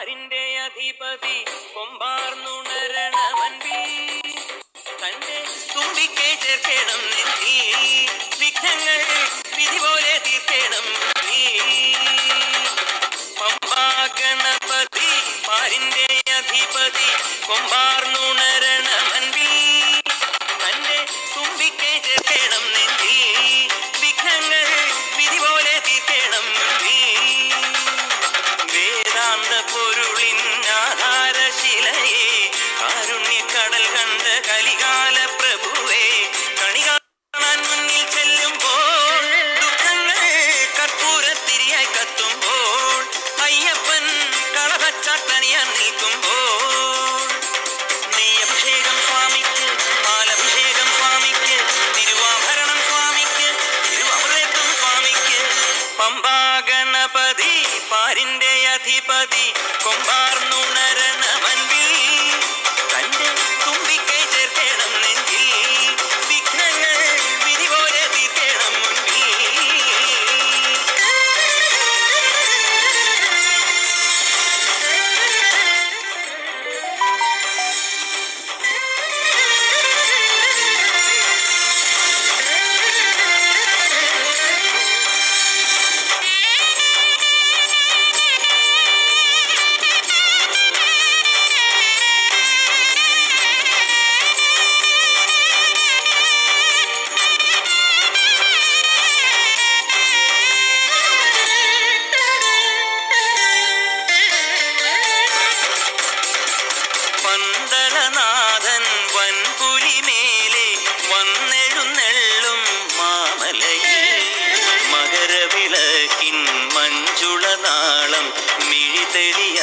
പാരിന്റെ അധിപതി കൊമ്പാർന്നുണരണമൻപിൽ തന്റെ തുമ്പിക്കൈ ചേർക്കണം നെഞ്ചിൽ വിഘ്നങ്ങൾ വിധി പോലെ തീർക്കണം പമ്പാ ഗണപതി പാരിന്റെ അധിപതി കൊമ്പാർന്നുണരണമൻപിൽ തന്റെ തുമ്പിക്കൈ ചേർക്കണം നെഞ്ചിൽ വിഘ്നങ്ങൾ വിധി പോലെ തീർക്കണം വേദാന്ത പൊരുളിൻ ആധാരശിലയെ കാരുണ്യക്കടൽ കണ്ട കലികാല പ്രഭുവേ കണി കാണാൻ മുന്നിൽ ചെല്ലുമ്പോൾ ദുഃഖങ്ങൾ കർപ്പൂരത്തിരിയായി കത്തുമ്പോൾ അയ്യപ്പൻ കളഭച്ചാട്ടണിയാൻ നിൽക്കുമ്പോൾ നെയ്യഭിഷേകം സ്വാമിക്ക് പാലഭിഷേകം സ്വാമിക്ക് തിരുവാഭരണം സ്വാമിക്ക് തിരുവമൃതത്വം സ്വാമിക്ക് പമ്പാ ഗണപതി പാരിന്റെ അധിപതി കൊമ്പാർന്നുണരണമൻപിൽ തന്റെ തുമ്പിക്കൈ ചേർക്കണം നെഞ്ചിൽ വിഘ്നങ്ങൾ വിധി പോലെ തീർക്കണം മുൻപിൽ പന്തളനാഥൻ വൻപുലിമേലെ വന്നെഴുന്നെള്ളും മാമലയിൽ മകരവിളക്കിൻ മഞ്ജുളനാളം മിഴിതെളിയ